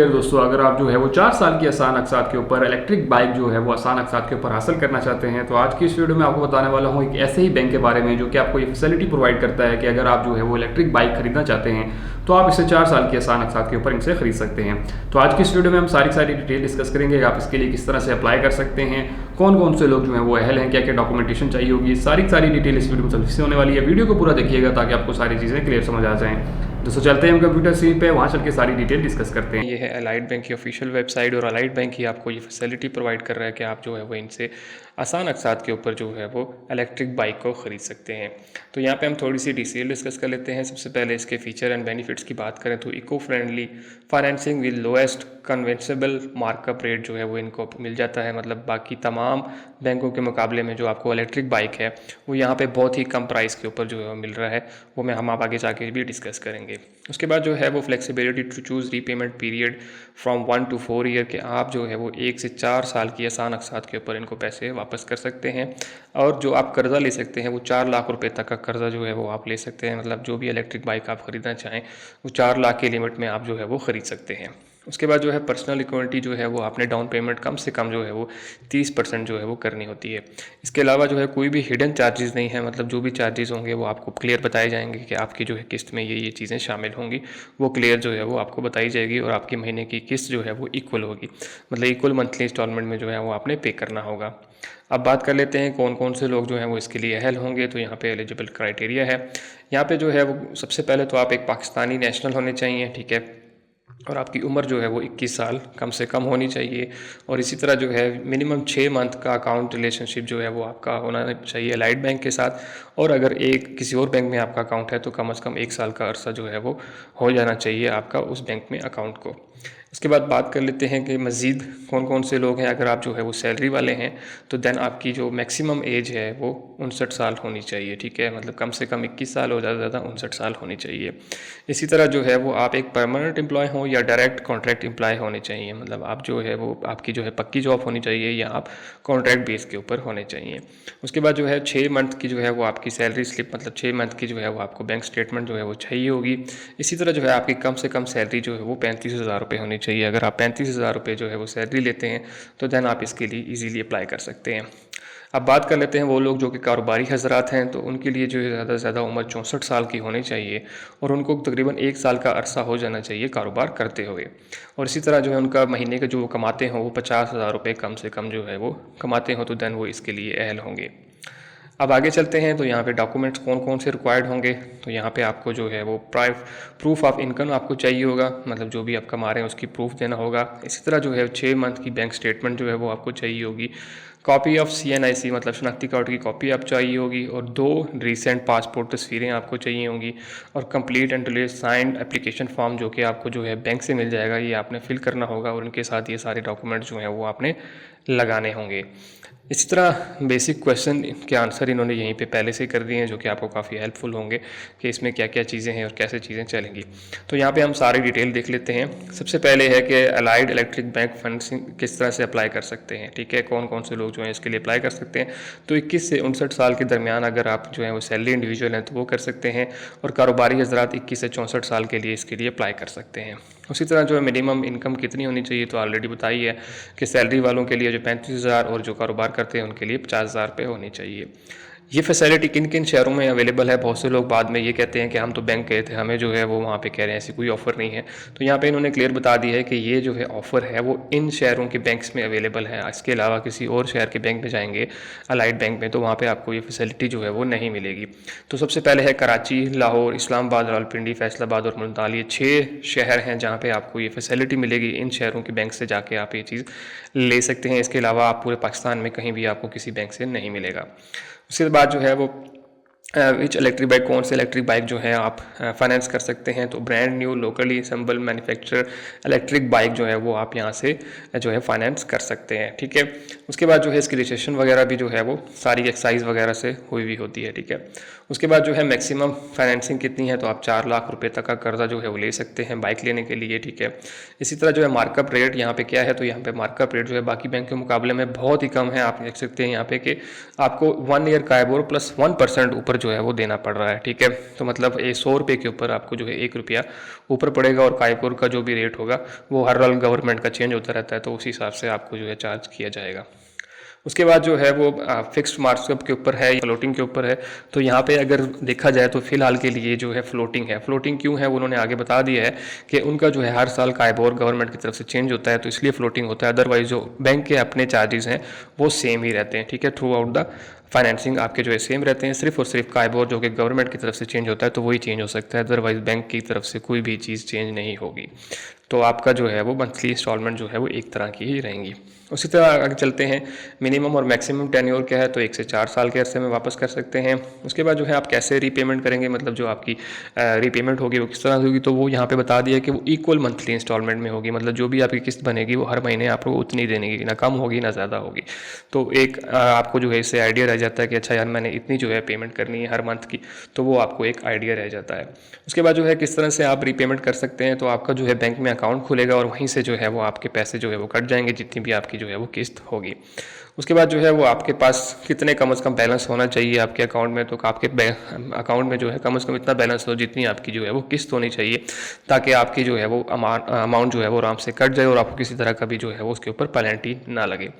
मेरे दोस्तों, अगर आप जो है वो 4 साल की आसान अक़सात के ऊपर इलेक्ट्रिक बाइक जो है वो आसान अक़सात के ऊपर हासिल करना चाहते हैं, तो आज की इस वीडियो में आपको बताने वाला हूँ एक ऐसे ही बैंक के बारे में जो कि आपको ये फैसिलिटी प्रोवाइड करता है कि अगर आप जो है वो इलेक्ट्रिक बाइक खरीदना चाहते हैं तो आप इसे 4 साल की आसान अक़सात के ऊपर इनसे खरीद सकते हैं। तो आज की इस वीडियो में हम सारी डिटेल डिस्कस करेंगे, आप इसके लिए किस तरह से अप्लाई कर सकते हैं, कौन कौन से लोग जो हैं वो अहल हैं, क्या क्या डॉक्यूमेंटेशन चाहिए होगी, सारी डिटेल इस वीडियो में सबसे होने वाली है। वीडियो को पूरा देखिएगा ताकि आपको सारी चीज़ें क्लियर समझ आ जाएँ। दोस्तों चलते हैं हम कंप्यूटर स्क्रीन पे, वहाँ चल के सारी डिटेल डिस्कस करते हैं। ये है अलाइड बैंक की ऑफिशियल वेबसाइट और अलाइड बैंक ही आपको ये फैसिलिटी प्रोवाइड कर रहा है कि आप जो है वो इनसे आसान अक़सात के ऊपर जो है वो इलेक्ट्रिक बाइक को ख़रीद सकते हैं। तो यहाँ पे हम थोड़ी सी डिटेल डिस्कस कर लेते हैं। सबसे पहले इसके फीचर एंड बेनिफिट्स की बात करें तो eco friendly financing with lowest कन्वेंसेबल मार्कअप रेट जो है वो इनको मिल जाता है। मतलब बाकी तमाम बैंकों के मुकाबले में जो आपको इलेक्ट्रिक बाइक है वो यहाँ पे बहुत ही कम प्राइस के ऊपर जो है मिल रहा है, वो हम आप आगे जाके भी डिस्कस करेंगे। उसके बाद जो है वो flexibility to choose repayment period from 1 to 4 year के आप जो है वो 1 से 4 साल की आसान अक़सात के ऊपर इनको पैसे वापस कर सकते हैं। और जो आप कर्ज़ा ले सकते हैं वो 4 लाख रुपए तक का कर्ज़ा जो है वो आप ले सकते हैं। मतलब जो भी इलेक्ट्रिक बाइक आप ख़रीदना चाहें वो 4 लाख की लिमिट में आप जो है वो ख़रीद सकते हैं। उसके बाद जो है पर्सनल इक्विटी जो है वो आपने डाउन पेमेंट कम से कम जो है वो 30% जो है वो करनी होती है। इसके अलावा जो है कोई भी हिडन चार्जेस नहीं है। मतलब जो भी चार्जेस होंगे वो आपको क्लियर बताए जाएंगे कि आपकी जो है किस्त में ये चीज़ें शामिल होंगी, वो क्लियर जो है वो आपको बताई जाएगी और आपकी महीने की किस्त जो है वो इक्वल होगी। मतलब इक्वल मंथली इंस्टॉलमेंट में जो है वो आपने पे करना होगा। अब बात कर लेते हैं कौन कौन से लोग जो हैं वो इसके लिए अहल होंगे। तो यहाँ पे एलिजिबल क्राइटेरिया है। यहाँ पे जो है वो सबसे पहले तो आप एक पाकिस्तानी नेशनल होने चाहिए, ठीक है, और आपकी उम्र जो है वो 21 साल कम से कम होनी चाहिए। और इसी तरह जो है मिनिमम 6 मंथ का अकाउंट रिलेशनशिप जो है वो आपका होना चाहिए अलाइड बैंक के साथ। और अगर एक किसी और बैंक में आपका अकाउंट है तो कम से कम 1 साल का अरसा जो है वो हो जाना चाहिए आपका उस बैंक में अकाउंट को। इसके बाद बात कर लेते हैं कि मज़ीद कौन कौन से लोग हैं। अगर आप जो है वो सैलरी वाले हैं तो देन आपकी जो मैक्सिमम एज है वो 59 साल होनी चाहिए, ठीक है। मतलब कम से कम 21 साल और ज़्यादा से ज़्यादा 59 साल होनी चाहिए। इसी तरह जो है वो आप एक परमानेंट एम्प्लॉय हो या डायरेक्ट कॉन्ट्रैक्ट एम्प्लॉय होने चाहिए। मतलब आप जो है वो आपकी जो है पक्की जॉब होनी चाहिए या आप कॉन्ट्रैक्ट बेस के ऊपर होने चाहिए। उसके बाद जो है 6 मंथ की जो है वो आपकी सैलरी स्लिप, मतलब 6 मंथ की जो है वो आपको बैंक स्टेटमेंट जो है वो चाहिए होगी। इसी तरह जो है आपकी कम से कम सैलरी जो है वो 35,000 रुपये होनी चाहिए। अगर आप 35,000 रुपये जो है वो सैलरी लेते हैं तो देन आप इसके लिए ईजीली अप्लाई कर सकते हैं। अब बात कर लेते हैं वो लोग जो कि कारोबारी हजरात हैं, तो उनके लिए जो है ज़्यादा से ज़्यादा उम्र 64 साल की होनी चाहिए और उनको तकरीबन 1 साल का अरसा हो जाना चाहिए कारोबार करते हुए। और इसी तरह जो है उनका महीने का जो वो कमाते हों वो 50,000 रुपये कम से कम जो है वो कमाते हों, तो देन वो इसके लिए अहल होंगे। अब आगे चलते हैं तो यहाँ पे डॉक्यूमेंट्स कौन कौन से रिक्वायर्ड होंगे। तो यहाँ पे आपको जो है वो प्रूफ ऑफ इनकम आपको चाहिए होगा। मतलब जो भी आप कमा रहे हैं उसकी प्रूफ देना होगा। इसी तरह जो है 6 मंथ की बैंक स्टेटमेंट जो है वो आपको चाहिए होगी। कॉपी ऑफ CNIC मतलब शनाख्ती कार्ड की कॉपी आप चाहिए होगी और 2 रीसेंट पासपोर्ट तस्वीरें आपको चाहिए होंगी। और complete and detail signed application form जो कि आपको जो है बैंक से मिल जाएगा, ये आपने फिल करना होगा और उनके साथ ये सारे डॉक्यूमेंट जो हैं वो आपने लगाने होंगे। इसी तरह बेसिक क्वेश्चन के आंसर इन्होंने यहीं पे पहले से कर दिए हैं जो कि आपको काफ़ी हेल्पफुल होंगे कि इसमें क्या क्या चीज़ें हैं और कैसे चीज़ें चलेंगी। तो यहाँ पे हम सारी डिटेल देख लेते हैं। सबसे पहले है कि अलाइड इलेक्ट्रिक बैंक फंडिंग किस तरह से अप्लाई कर सकते हैं, ठीक है, कौन कौन से लोग जो हैं इसके लिए अप्लाई कर सकते हैं। तो 21 से 59 साल के दरमियान अगर आप जो है वो सैलरी इंडिविजुअल हैं तो वो कर सकते हैं और कारोबारी हजरात 21 से 64 साल के लिए इसके लिए अप्लाई कर सकते हैं। उसी तरह जो है मिनिमम इनकम कितनी होनी चाहिए तो ऑलरेडी बताई है कि सैलरी वालों के लिए जो 35,000 और जो कारोबार करते हैं उनके लिए 50,000 रुपये होनी चाहिए। ये फैसिलिटी किन किन शहरों में अवेलेबल है। बहुत से लोग बाद में ये कहते हैं कि हम तो बैंक गए थे, हमें जो है वो वहाँ पे कह रहे हैं ऐसी कोई ऑफ़र नहीं है। तो यहाँ पे इन्होंने क्लियर बता दी है कि ये जो है ऑफ़र है वो इन शहरों के बैंक्स में अवेलेबल है। इसके अलावा किसी और शहर के बैंक में जाएंगे अलाइड बैंक में तो वहाँ पे आपको ये फैसिलिटी जो है वो नहीं मिलेगी। तो सबसे पहले है कराची, लाहौर, इस्लामाबाद, रावलपिंडी, फैसलाबाद और मुल्तान। ये 6 शहर हैं जहाँ पर आपको ये फैसिलिटी मिलेगी। इन शहरों के बैंक से जाके आप ये चीज़ ले सकते हैं। इसके अलावा आप पूरे पाकिस्तान में कहीं भी आपको किसी बैंक से नहीं मिलेगा। उसके बाद जो है वो विच इलेक्ट्रिक बाइक, कौन से इलेक्ट्रिक बाइक जो है आप फाइनेंस कर सकते हैं। तो brand new locally assemble manufacture electric bike जो है वो आप यहाँ से जो है फाइनेंस कर सकते हैं, ठीक है। उसके बाद जो है इसकी रजिस्ट्रेशन वगैरह भी जो है वो सारी एक्साइज वगैरह से हुई हुई होती है, ठीक है। उसके बाद जो है मैक्सिमम फाइनेंसिंग कितनी है, तो आप 4 लाख रुपए तक का कर्जा जो है वो ले सकते हैं बाइक लेने के लिए, ठीक है। इसी तरह जो है मार्कअप रेट यहाँ पे क्या है, तो यहाँ पे मार्कअप रेट जो है बाकी बैंक के मुकाबले में बहुत ही कम है। आप देख सकते हैं यहाँ पे कि आपको 1 ईयर काइबोर प्लस 1% ऊपर जो है वो देना पड़ रहा है, ठीक है। तो मतलब 100 रुपये के ऊपर आपको जो है 1 रुपया ऊपर पड़ेगा, और काइबोर का जो भी रेट होगा वो हर साल गवर्नमेंट का चेंज होता रहता है, तो उसी हिसाब से आपको जो है चार्ज किया जाएगा। उसके बाद जो है वो फिक्स्ड मार्कअप के ऊपर है, फ्लोटिंग के ऊपर है। तो यहाँ पे अगर देखा जाए तो फिलहाल के लिए जो है फ्लोटिंग है। फ्लोटिंग क्यों है, उन्होंने आगे बता दिया है कि उनका जो है हर साल काइबोर गवर्नमेंट की तरफ से चेंज होता है, तो इसलिए फ्लोटिंग होता है। अदरवाइज जो बैंक के अपने चार्जेस हैं वो सेम ही रहते हैं, ठीक है। थ्रू आउट द फाइनेंसिंग आपके जो है सेम रहते हैं, सिर्फ और सिर्फ काइबोर जो कि गवर्नमेंट की तरफ से चेंज होता है तो वही चेंज हो सकता है, अदरवाइज बैंक की तरफ से कोई भी चीज़ चेंज नहीं होगी। तो आपका जो है वो मंथली इंस्टॉलमेंट जो है वो एक तरह की ही रहेंगी। उसी तरह आगे चलते हैं, मिनिमम और मैक्सिमम टेन्योर क्या है, तो 1 से 4 साल के अरसे में वापस कर सकते हैं। उसके बाद जो है आप कैसे रीपेमेंट करेंगे, मतलब जो आपकी रीपेमेंट होगी वो किस तरह से होगी, तो वो यहाँ पे बता दिया कि वो इक्वल मंथली इंस्टॉलमेंट में होगी। मतलब जो भी आपकी किस्त बनेगी वो हर महीने आपको उतनी देनी, ना कम होगी ना ज़्यादा होगी। तो एक आपको जो है इससे आइडिया रह जाता है कि अच्छा यार मैंने इतनी जो है पेमेंट करनी है हर मंथ की, तो वो आपको एक आइडिया रह जाता है। उसके बाद जो है किस तरह से आप रीपेमेंट कर सकते हैं, तो आपका जो है बैंक में अकाउंट खुलेगा और वहीं से जो है वो आपके पैसे जो है वो कट जाएंगे, जितनी भी आपकी जो है वो किस्त होगी। उसके बाद जो है वो आपके पास कितने कम से कम बैलेंस होना चाहिए आपके अकाउंट में, तो आपके अकाउंट में जो है कम से कम इतना बैलेंस हो जितनी आपकी जो है वो किस्त होनी चाहिए, ताकि आपकी जो है वो अमाउंट जो है वो आराम से कट जाए और आपको किसी तरह का भी जो है वो उसके ऊपर पेनल्टी ना लगे।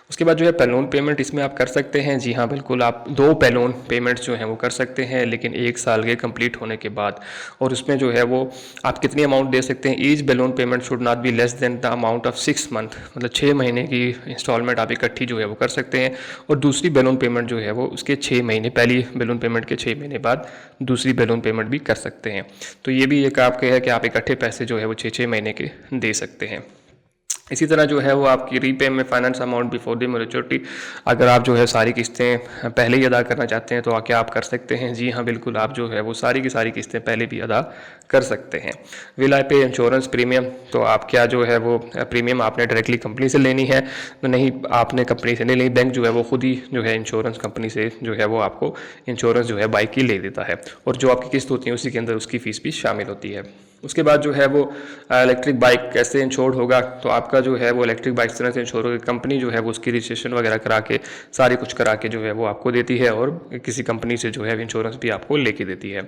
उसके बाद जो है बैलून पेमेंट इसमें आप कर सकते हैं। जी हाँ बिल्कुल, आप 2 बैलून पेमेंट्स जो हैं वो कर सकते हैं, लेकिन 1 साल के कंप्लीट होने के बाद। और उसमें जो है वो आप कितनी अमाउंट दे सकते हैं, each balloon payment should not be less than the amount of 6 month, मतलब 6 महीने की इंस्टॉलमेंट आप इकट्ठी जो है वो कर सकते हैं। और दूसरी बैलून पेमेंट जो है वो उसके 6 महीने, पहली बैलून पेमेंट के 6 महीने बाद दूसरी बैलून पेमेंट भी कर सकते हैं। तो ये भी एक आपके है कि आप इकट्ठे पैसे जो है वो 6-6 महीने के दे सकते हैं। इसी तरह जो है वो आपकी रीपे में finance amount before the maturity, अगर आप जो है सारी किस्तें पहले ही अदा करना चाहते हैं तो क्या आप कर सकते हैं। जी हाँ बिल्कुल, आप जो है वो सारी की सारी किस्तें पहले भी अदा कर सकते हैं। विल आई पे इंश्योरेंस प्रीमियम, तो आप क्या जो है वो प्रीमियम आपने डायरेक्टली कंपनी से लेनी है, तो नहीं आपने कंपनी से नहीं लेनी, बैंक जो है वो खुद ही जो है इंश्योरेंस कंपनी से जो है वो आपको इंश्योरेंस जो है बाइक की ले देता है, और जो आपकी किस्त होती है उसी के अंदर उसकी फ़ीस भी शामिल होती है। उसके बाद जो है वो इलेक्ट्रिक बाइक कैसे इंश्योर्ड होगा, तो आपका जो है वो इलेक्ट्रिक बाइक तरह से इंश्योर होगी, कंपनी जो है वो उसकी रजिस्ट्रेशन वगैरह करा के सारी कुछ करा के जो है वो आपको देती है, और किसी कंपनी से जो है इंश्योरेंस भी आपको लेके देती है।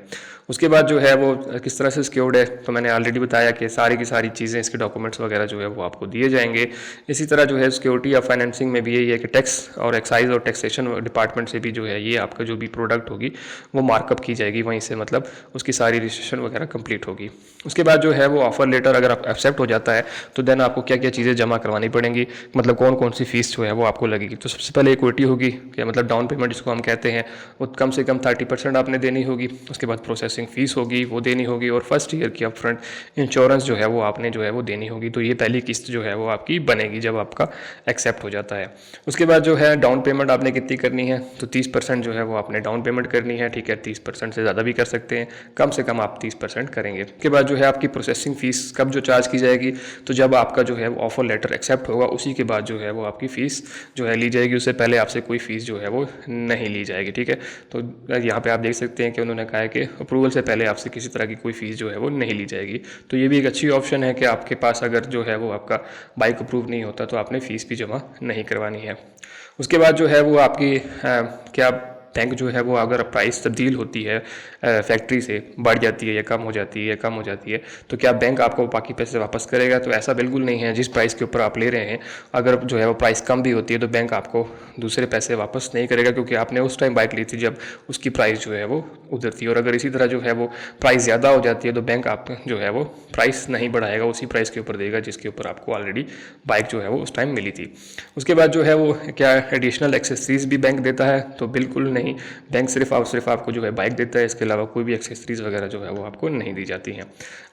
उसके बाद जो है वो किस तरह से सिक्योर्ड है, तो मैंने ऑलरेडी बताया कि सारी की सारी चीज़ें, इसके डॉक्यूमेंट्स वगैरह जो है वो आपको दिए जाएंगे। इसी तरह जो है सिक्योरिटी ऑफ फाइनेंसिंग में भी यही है कि टैक्स और एक्साइज और टैक्सेशन डिपार्टमेंट से भी जो है ये आपका जो भी प्रोडक्ट होगी वो मार्कअप की जाएगी वहीं से, मतलब उसकी सारी रजिस्ट्रेशन वगैरह कंप्लीट होगी। उसके बाद जो है वो ऑफर लेटर अगर आप एक्सेप्ट हो जाता है तो देन आपको क्या क्या चीज़ें जमा करवानी पड़ेंगी, मतलब कौन कौन सी फीस जो है वो आपको लगेगी। तो सबसे पहले इक्विटी होगी, क्या मतलब डाउन पेमेंट जिसको हम कहते हैं, वो कम से कम 30% आपने देनी होगी। उसके बाद प्रोसेसिंग फ़ीस होगी वो देनी होगी, और फर्स्ट ईयर की अपफ्रंट इंश्योरेंस जो है वो आपने जो है वो देनी होगी। तो ये पहली किस्त जो है वो आपकी बनेगी जब आपका एक्सेप्ट हो जाता है। उसके बाद जो है डाउन पेमेंट आपने कितनी करनी है, तो 30% जो है वो आपने डाउन पेमेंट करनी है, ठीक है। 30% से ज़्यादा भी कर सकते हैं, कम से कम आप 30% करेंगे। उसके बाद जो है आपकी प्रोसेसिंग फ़ीस कब जो चार्ज की जाएगी, तो जब आपका जो है वो ऑफर लेटर एक्सेप्ट होगा उसी के बाद जो है वो आपकी फ़ीस जो है ली जाएगी, उससे पहले आपसे कोई फ़ीस जो है वो नहीं ली जाएगी, ठीक है। तो यहाँ पे आप देख सकते हैं कि उन्होंने कहा है कि अप्रूवल से पहले आपसे किसी तरह की कोई फ़ीस जो है वो नहीं ली जाएगी। तो ये भी एक अच्छी ऑप्शन है कि आपके पास अगर जो है वो आपका बाइक अप्रूव नहीं होता तो आपने फ़ीस भी जमा नहीं करवानी है। उसके बाद जो है वो आपकी क्या बैंक जो है वो अगर प्राइस तब्दील होती है फैक्ट्री से, बढ़ जाती है या कम हो जाती है तो क्या बैंक आपको बाकी पैसे वापस करेगा, तो ऐसा बिल्कुल नहीं है। जिस प्राइस के ऊपर आप ले रहे हैं अगर जो है वो प्राइस कम भी होती है तो बैंक आपको दूसरे पैसे वापस नहीं करेगा, क्योंकि आपने उस टाइम बाइक ली थी जब उसकी प्राइस जो है वो उधर थी। और अगर इसी तरह जो है वो प्राइस ज़्यादा हो जाती है तो बैंक आप जो है वो प्राइस नहीं बढ़ाएगा, उसी प्राइस के ऊपर देगा जिसके ऊपर आपको ऑलरेडी बाइक जो है वो उस टाइम मिली थी। उसके बाद जो है वो क्या एडिशनल एक्सेसरीज भी बैंक देता है, तो बिल्कुल नहीं, बैंक सिर्फ आपको जो है बाइक देता है, इसके अलावा कोई भी एक्सेसरीज वगैरह जो है वो आपको नहीं दी जाती हैं।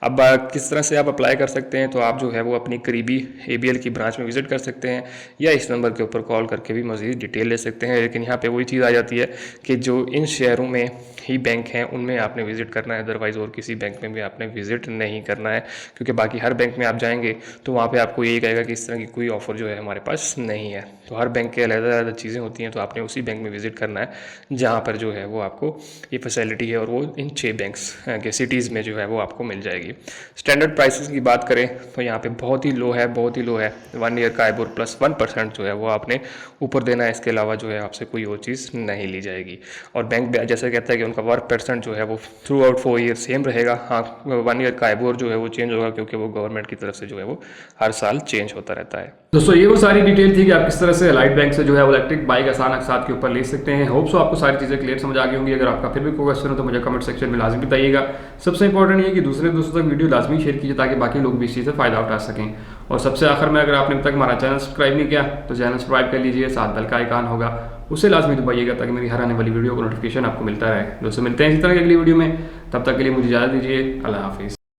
अब किस तरह से आप अप्लाई कर सकते हैं, तो आप जो है वो अपनी करीबी ABL की ब्रांच में विजिट कर सकते हैं, या इस नंबर के ऊपर कॉल करके भी मज़ीद डिटेल ले सकते हैं। लेकिन यहाँ पे वही चीज़ आ जाती है कि जो इन शहरों में ही बैंक हैं उनमें आपने विजिट करना है, अदरवाइज़ और किसी बैंक में भी आपने विजिट नहीं करना है, क्योंकि बाकी हर बैंक में आप जाएंगे तो वहाँ पे आपको यही कहेगा कि इस तरह की कोई ऑफ़र जो है हमारे पास नहीं है। तो हर बैंक के अलग अलग चीज़ें होती हैं, तो आपने उसी बैंक में विजिट करना है जहाँ पर जो है वो आपको ये फैसिलिटी है, और वो इन 6 बैंक्स के सिटीज़ में जो है वो आपको मिल जाएगी। स्टैंडर्ड प्राइसेस की बात करें तो यहाँ पे बहुत ही लो है, बहुत ही लो है। 1 ईयर का आइबोर प्लस 1% जो है वो आपने ऊपर देना है, इसके अलावा जो है आपसे कोई और चीज़ नहीं ली जाएगी। और बैंक जैसे कहता है कि उनका 1% जो है वो थ्रू आउट 4 ईयर सेम रहेगा। हाँ, 1 ईयर का आइबोर जो है वो चेंज होगा, क्योंकि वो गवर्नमेंट की तरफ से जो है वो हर साल चेंज होता रहता है। दोस्तों ये वो सारी डिटेल थी कि आप किस तरह से अलाइड बैंक से जो है वो इलेक्ट्रिक बाइक आसान अकसात के ऊपर ले सकते हैं। होप सो आपको सारी चीज़ें क्लियर समझ आ गई होंगी। अगर आपका फिर भी कोई क्वेश्चन हो तो मुझे कमेंट सेक्शन में लाजमी बताइएगा। सबसे इंपॉर्टेंट ये कि दूसरे दोस्तों तक वीडियो लाजमी शेयर कीजिए ताकि बाकी लोग भी इस चीज़ से फ़ायदा उठा सकें। और सबसे आखिर में, अगर आपने अब तक हमारा चैनल सब्सक्राइब नहीं किया तो चैनल सब्सक्राइब कर लीजिए, साथ बेल का आइकन होगा उसे लाजमी दबाइएगा ताकि मेरी हर आने वाली वीडियो को नोटिफिकेशन आपको मिलता रहे। दोस्तों मिलते हैं इसी तरह की अगली वीडियो में, तब तक के लिए मुझे इजाज़त दीजिए। अल्लाह हाफिज़।